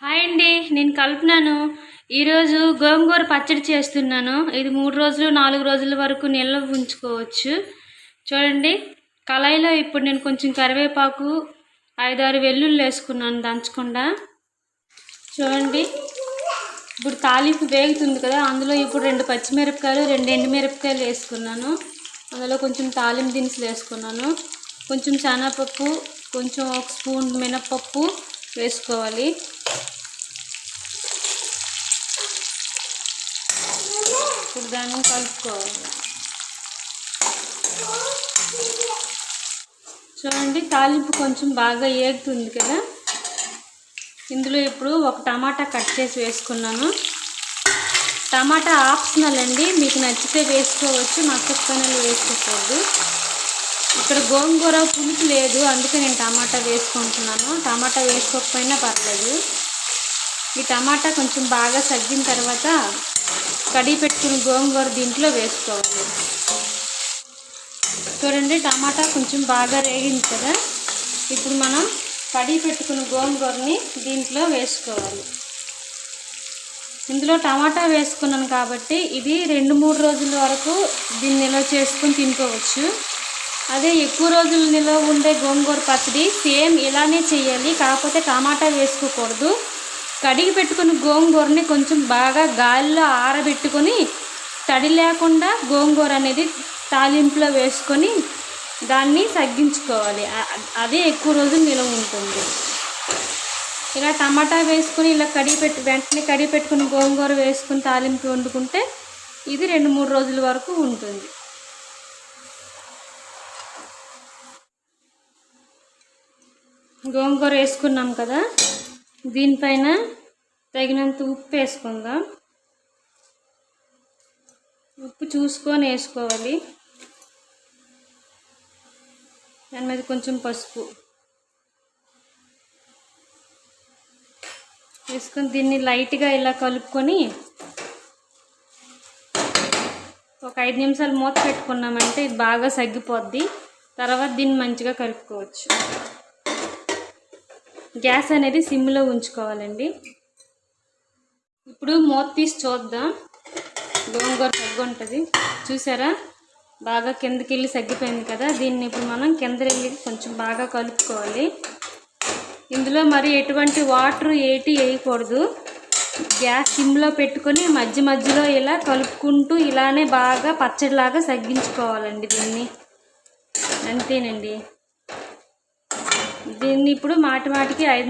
Hi అండి, నేను కల్పనను. ఈరోజు గోంగూర పచ్చడి చేస్తున్నాను. ఇది 3 రోజులు 4 రోజుల వరకు నిల్వ ఉంచుకోవచ్చు. చూడండి, కళాయిలో ఇప్పుడు నేను కొంచెం కరివేపాకు 5-6 వెల్లుల్లి వేసుకున్నాను దంచకుండా. చూడండి, ఇప్పుడు తాలింపు వేగుతుంది కదా, అందులో ఇప్పుడు 2 పచ్చిమిరపకాయలు 2 ఎండుమిరపకాయలు వేసుకున్నాను. అందులో కొంచెం తాలింపు దినుసులు వేసుకున్నాను. కొంచెం శనగపప్పు, కొంచెం 1 స్పూన్ మినపప్పు వేసుకోవాలి. ఇప్పుడు దాన్ని కలుపుకోవాలి. చూడండి, తాలింపు కొంచెం బాగా ఏగుతుంది కదా, ఇందులో ఇప్పుడు 1 టమాటా కట్ చేసి వేసుకున్నాను. టమాటా ఆప్షనల్ అండి, మీకు నచ్చితే వేసుకోవచ్చు, నచ్చకపోయినా వేసుకోకూడదు. ఇక్కడ గోంగూర పులుపు లేదు, అందుకే నేను టమాటా వేసుకుంటున్నాను. టమాటా వేసుకోకపోయినా పర్లేదు. ఈ టమాటా కొంచెం బాగా సగ్గిన తర్వాత కడిగి పెట్టుకుని గోంగూర దీంట్లో వేసుకోవాలి. చూడండి, టమాటా కొంచెం బాగా రేగింది కదా, ఇప్పుడు మనం కడిగి పెట్టుకున్న గోంగూరని దీంట్లో వేసుకోవాలి. ఇందులో టమాటా వేసుకున్నాను కాబట్టి ఇది 2-3 రోజుల వరకు దీన్ని నిల్వ చేసుకొని తినుకోవచ్చు. అదే ఎక్కువ రోజులు నిల్వ ఉండే గోంగూర పచ్చడి సేమ్ ఇలానే చేయాలి, కాకపోతే టమాటా వేసుకోకూడదు. కడిగి పెట్టుకుని గోంగూరని కొంచెం బాగా గాలిలో ఆరబెట్టుకొని తడి లేకుండా గోంగూర అనేది తాలింపులో వేసుకొని దాన్ని సగ్గించుకోవాలి. అదే ఎక్కువ రోజులు నిల్వ ఉంటుంది. ఇలా టమాటా వేసుకొని ఇలా వెంటనే కడిగి పెట్టుకుని గోంగూర వేసుకుని తాలింపు వండుకుంటే ఇది 2-3 రోజుల వరకు ఉంటుంది. గోంగూర వేసుకున్నాం కదా, దీనిపైన తగినంత ఉప్పు వేసుకుందాం. ఉప్పు చూసుకొని వేసుకోవాలి. దాని మీద కొంచెం పసుపు వేసుకొని దీన్ని లైట్గా ఇలా కలుపుకొని ఒక 5 నిమిషాలు మూత పెట్టుకున్నామంటే ఇది బాగా సగ్గిపోద్ది. తర్వాత దీన్ని మంచిగా కలుపుకోవచ్చు. గ్యాస్ అనేది సిమ్లో ఉంచుకోవాలండి. ఇప్పుడు మూత తీసి చూద్దాం. గోంగూర సగ్గు ఉంటుంది చూసారా, బాగా కిందకి వెళ్ళి సగ్గిపోయింది కదా. దీన్ని ఇప్పుడు మనం కింద వెళ్ళి కొంచెం బాగా కలుపుకోవాలి. ఇందులో మరి ఎటువంటి వాటర్ వేయకూడదు. గ్యాస్ సిమ్లో పెట్టుకొని మధ్యలో ఇలా కలుపుకుంటూ ఇలానే బాగా పచ్చడిలాగా సగ్గించుకోవాలండి దీన్ని. అంతేనండి. దీన్ని ఇప్పుడు మాటికి 5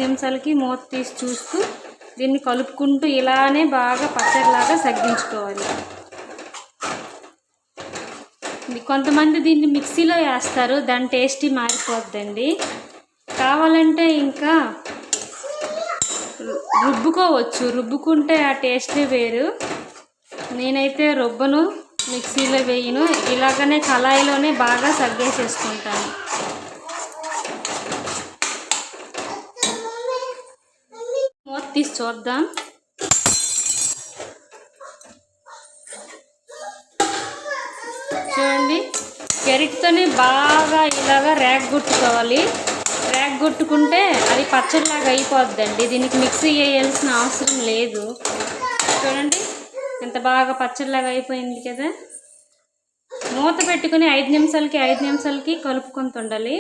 నిమిషాలకి మూత తీసి చూస్తూ దీన్ని కలుపుకుంటూ ఇలానే బాగా పచ్చడిలాగా సగ్గించుకోవాలి. కొంతమంది దీన్ని మిక్సీలో వేస్తారు, దాని టేస్ట్ మారిపోద్దండి. కావాలంటే ఇంకా రుబ్బుకోవచ్చు, రుబ్బుకుంటే ఆ టేస్టే వేరు. నేనైతే రుబ్బను, మిక్సీలో వేయను, ఇలాగనే కళాయిలోనే బాగా సగ్గేసేసుకుంటాను. మూత తీసి చూద్దాం. చూడండి, గరిటతోనే బాగా ఇలాగా రేగొట్టుకోవాలి. రేగొట్టుకుంటే అది పచ్చడిలాగా అయిపోద్దండి. దీనికి మిక్సీ వేయాల్సిన అవసరం లేదు. చూడండి, ఎంత బాగా పచ్చడిలాగా అయిపోయింది కదా. మూత పెట్టుకుని 5 నిమిషాలకి కలుపుకొని ఉండాలి.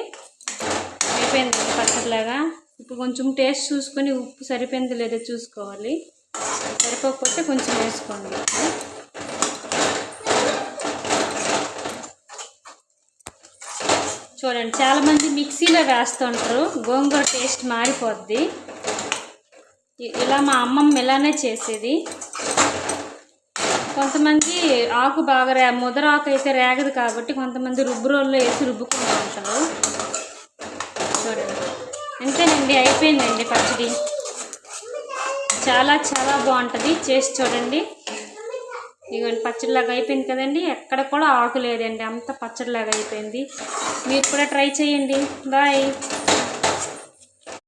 అయిపోయింది పచ్చడిలాగా. ఇప్పుడు కొంచెం టేస్ట్ చూసుకొని ఉప్పు సరిపోయింది లేదో చూసుకోవాలి. సరిపోకపోతే కొంచెం వేసుకోండి. చూడండి, చాలామంది మిక్సీలో వేస్తుంటారు, గోంగూర టేస్ట్ మారిపోద్ది. ఇలా మా అమ్మమ్మ ఇలానే చేసేది. కొంతమంది ఆకు బాగా ముదర ఆకు అయితే రేగదు కాబట్టి కొంతమంది రుబ్బురోల్లో వేసి రుబ్బుకుంటూ ఉంటారు. చూడండి, అంతేనండి, అయిపోయిందండి పచ్చడి. చాలా బాగుంటుంది, చేసి చూడండి. ఇదిగోండి, పచ్చడిలాగా అయిపోయింది కదండి. ఎక్కడ కూడా ఆకు లేదండి, అంత పచ్చడిలాగా అయిపోయింది. మీరు కూడా ట్రై చేయండి. బాయ్.